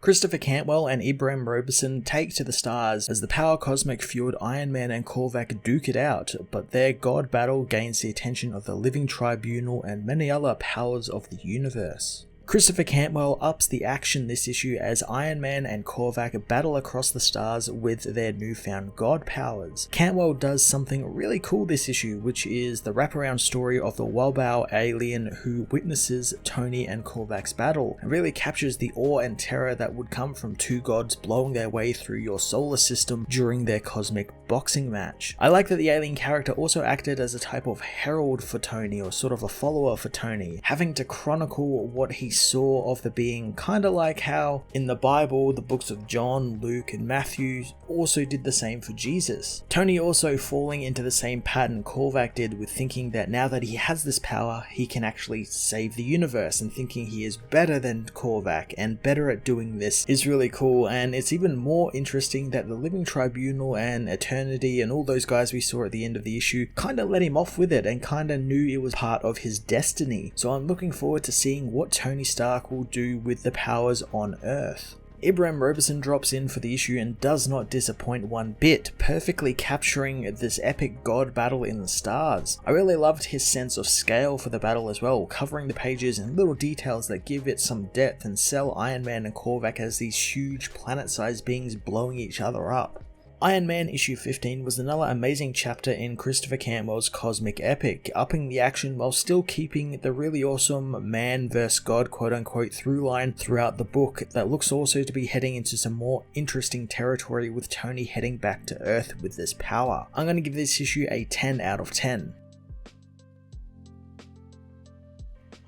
Christopher Cantwell and Ibrahim Roberson take to the stars as the power cosmic fueled Iron Man and Korvac duke it out, but their god battle gains the attention of the Living Tribunal and many other powers of the universe. Christopher Cantwell ups the action this issue as Iron Man and Korvac battle across the stars with their newfound god powers. Cantwell does something really cool this issue, which is the wraparound story of the Wabao alien who witnesses Tony and Korvac's battle, and really captures the awe and terror that would come from two gods blowing their way through your solar system during their cosmic boxing match. I like that the alien character also acted as a type of herald for Tony, or sort of a follower for Tony, having to chronicle what he saw of the being, kinda like how in the Bible the books of John, Luke and Matthew also did the same for Jesus. Tony also falling into the same pattern Korvac did, with thinking that now that he has this power he can actually save the universe, and thinking he is better than Korvac and better at doing this is really cool. And it's even more interesting that the Living Tribunal and Eternity and all those guys we saw at the end of the issue kinda let him off with it and kinda knew it was part of his destiny. So I'm looking forward to seeing what Tony Stark will do with the powers on Earth. Ibrahim Roberson drops in for the issue and does not disappoint one bit, perfectly capturing this epic god battle in the stars. I really loved his sense of scale for the battle as well, covering the pages in little details that give it some depth and sell Iron Man and Korvac as these huge planet-sized beings blowing each other up. Iron Man issue 15 was another amazing chapter in Christopher Cantwell's cosmic epic, upping the action while still keeping the really awesome man vs god quote-unquote through line throughout the book that looks also to be heading into some more interesting territory, with Tony heading back to Earth with this power. I'm going to give this issue a 10 out of 10.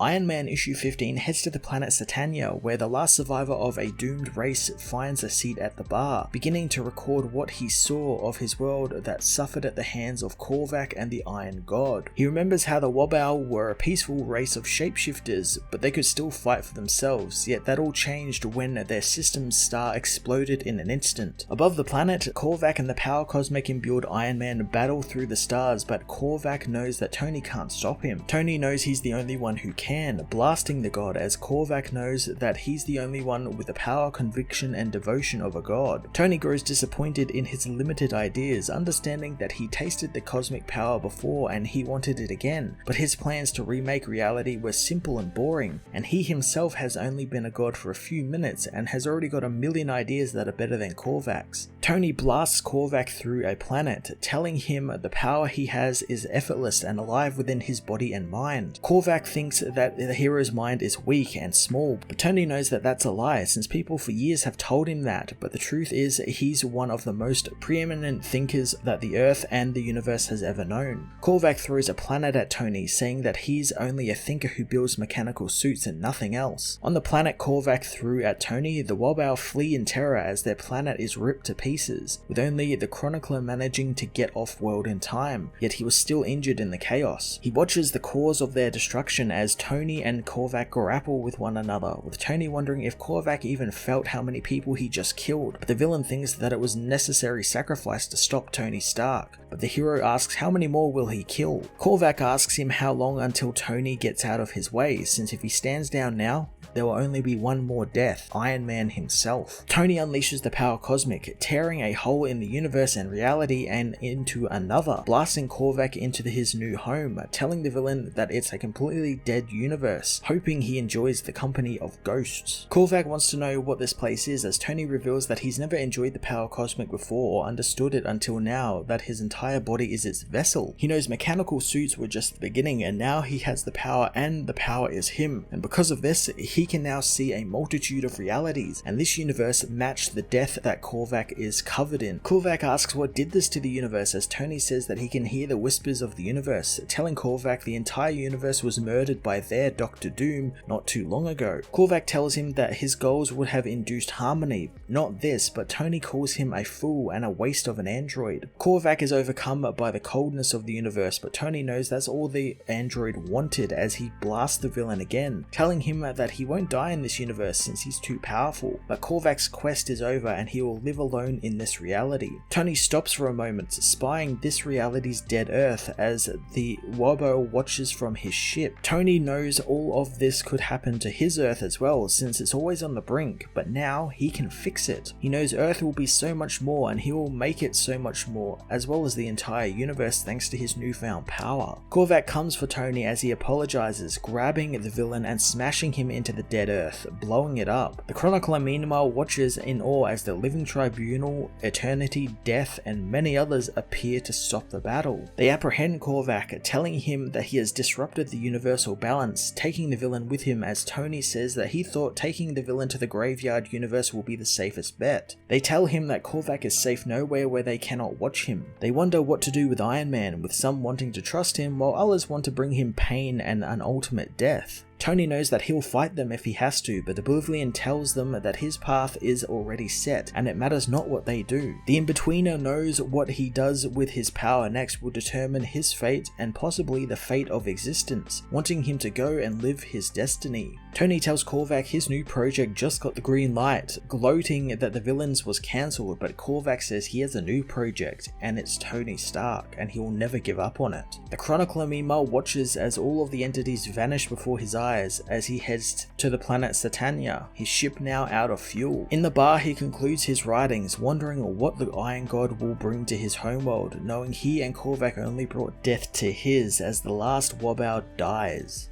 Iron Man issue 15 heads to the planet Satania, where the last survivor of a doomed race finds a seat at the bar, beginning to record what he saw of his world that suffered at the hands of Korvac and the Iron God. He remembers how the Wabao were a peaceful race of shapeshifters, but they could still fight for themselves, yet that all changed when their system's star exploded in an instant. Above the planet, Korvac and the power cosmic imbued Iron Man battle through the stars, but Korvac knows that Tony can't stop him. Tony knows he's the only one who can, blasting the god, as Korvac knows that he's the only one with the power, conviction and devotion of a god. Tony grows disappointed in his limited ideas, understanding that he tasted the cosmic power before and he wanted it again, but his plans to remake reality were simple and boring, and he himself has only been a god for a few minutes and has already got a million ideas that are better than Korvac's. Tony blasts Korvac through a planet, telling him the power he has is effortless and alive within his body and mind. Korvac thinks that the hero's mind is weak and small, but Tony knows that that's a lie, since people for years have told him that, but the truth is he's one of the most preeminent thinkers that the Earth and the universe has ever known. Korvac throws a planet at Tony, saying that he's only a thinker who builds mechanical suits and nothing else. On the planet Korvac threw at Tony, the Wabao flee in terror as their planet is ripped to pieces, with only the Chronicler managing to get off-world in time, yet he was still injured in the chaos. He watches the cause of their destruction as Tony and Korvac grapple with one another, with Tony wondering if Korvac even felt how many people he just killed, but the villain thinks that it was necessary sacrifice to stop Tony Stark. But the hero asks how many more will he kill. Korvac asks him how long until Tony gets out of his way, since if he stands down now, there will only be one more death, Iron Man himself. Tony unleashes the power cosmic, tearing a hole in the universe and reality and into another, blasting Korvac into his new home, telling the villain that it's a completely dead universe, hoping he enjoys the company of ghosts. Korvac wants to know what this place is, as Tony reveals that he's never enjoyed the power cosmic before or understood it until now, that his entire body is its vessel. He knows mechanical suits were just the beginning, and now he has the power and the power is him, and because of this, he can now see a multitude of realities, and this universe matched the death that Korvac is covered in. Korvac asks what did this to the universe, as Tony says that he can hear the whispers of the universe, telling Korvac the entire universe was murdered by their Doctor Doom not too long ago. Korvac tells him that his goals would have induced harmony, not this, but Tony calls him a fool and a waste of an android. Korvac is overcome by the coldness of the universe, but Tony knows that's all the android wanted, as he blasts the villain again, telling him that he won't die in this universe since he's too powerful, but Korvac's quest is over and he will live alone in this reality. Tony stops for a moment, spying this reality's dead Earth as the Wobbo watches from his ship. Tony knows all of this could happen to his Earth as well, since it's always on the brink, but now he can fix it. He knows Earth will be so much more and he will make it so much more, as well as the entire universe thanks to his newfound power. Korvac comes for Tony as he apologizes, grabbing the villain and smashing him into the dead Earth, blowing it up. The Chronicler meanwhile watches in awe as the Living Tribunal, Eternity, Death, and many others appear to stop the battle. They apprehend Korvac, telling him that he has disrupted the universal balance, taking the villain with him as Tony says that he thought taking the villain to the graveyard universe will be the safest bet. They tell him that Korvac is safe nowhere where they cannot watch him. They wonder what to do with Iron Man, with some wanting to trust him while others want to bring him pain and an ultimate death. Tony knows that he'll fight them if he has to, but Oblivion tells them that his path is already set, and it matters not what they do. The In-Betweener knows what he does with his power next will determine his fate and possibly the fate of existence, wanting him to go and live his destiny. Tony tells Korvac his new project just got the green light, gloating that the villains was cancelled, but Korvac says he has a new project, and it's Tony Stark, and he will never give up on it. The Chronicler meanwhile watches as all of the entities vanish before his eyes as he heads to the planet Satania, his ship now out of fuel. In the bar he concludes his writings, wondering what the Iron God will bring to his homeworld, knowing he and Korvac only brought death to his as the last Wobbo dies.